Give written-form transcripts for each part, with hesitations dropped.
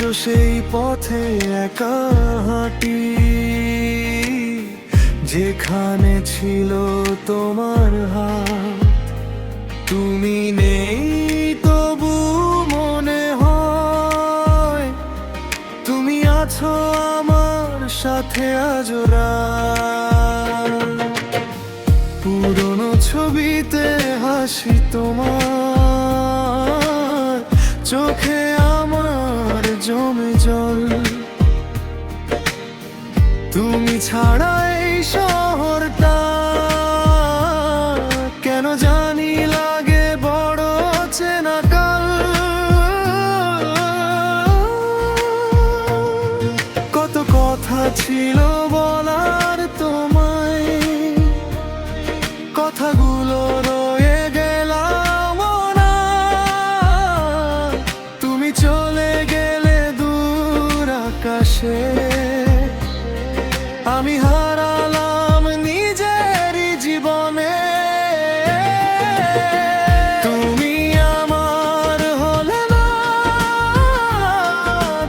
আজও সেই পথে একা হাঁটি, যেখানে ছিল তোমার হাত। তুমি নেই তবু মনে হয় তুমি আছো আমার সাথে আজও রাত। পুরনো ছবিতে হাসি তোমার, চোখে আমার জমে জল। তুমি ছাড়া এই শহরটা কেন জানি লাগে বড় চেনা কাল। কত কথা ছিল বলার তোমায়, কথাগুলো রয়ে গেলাম না। তুমি চলে গেলে দূর আকাশে, আমি হারালাম নিজেরই জীবনে। তুমি আমার হলে না,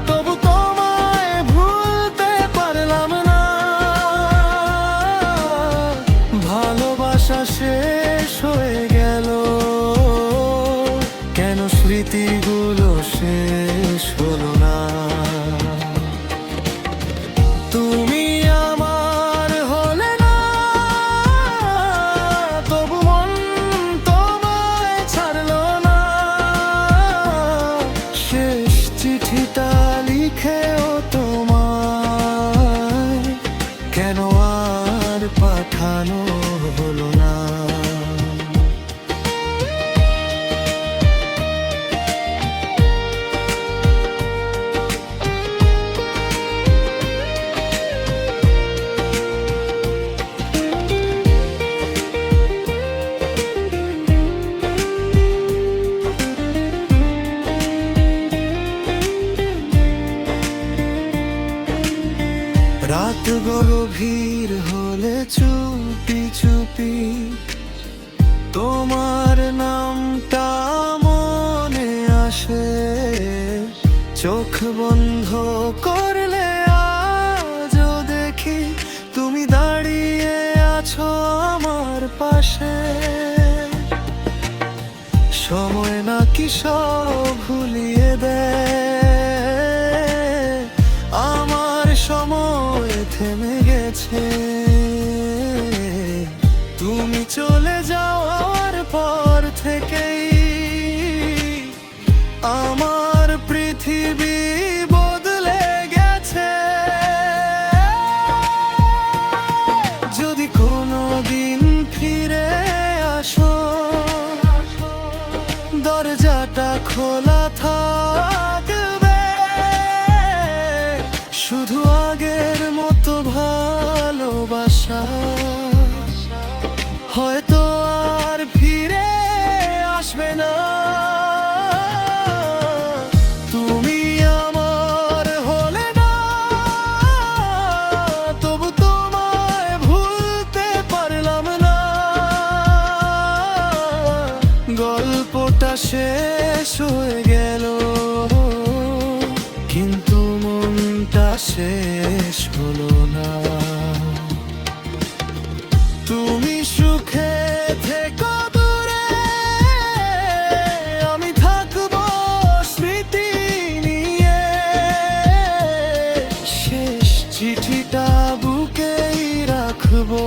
তবু তোমায় ভুলতে পারলাম না। ভালোবাসা শেষ হয়ে গেল, কেন স্মৃতিগুলো শেষ হলো না। তুমি আমার হলে না, তবু মন তোমায় ছাড়লো না। শেষ চিঠিটা লিখেও তোমায় কেন আর পাঠানো হলো না। রাত গভীর হলে চুপি চুপি তোমার নামটা মনে আসে। চোখ বন্ধ করলে আজও দেখি তুমি দাঁড়িয়ে আছো আমার পাশে। সময় নাকি সব ভুলিয়ে দেয়, আমার সময় থেমে গেছে। তুমি চলে যাওয়ার পর থেকেই আমার পৃথিবী বদলে গেছে। যদি কোনো দিন ফিরে আসো, দরজাটা খোলা থাকবে, শুধু আগের মতো ভালোবাসা হয়তো আর ফিরে আসবে না। তুমি আমার হলে না, তবু তোমায় ভুলতে পারলাম না। গল্পটা শেষ হয়ে গেল, কিন্তু মনটা শেষ হলো না। তুমি সুখে থেকো দূরে, আমি থাকবো স্মৃতি নিয়ে। শেষ চিঠিটা বুকেই রাখবো।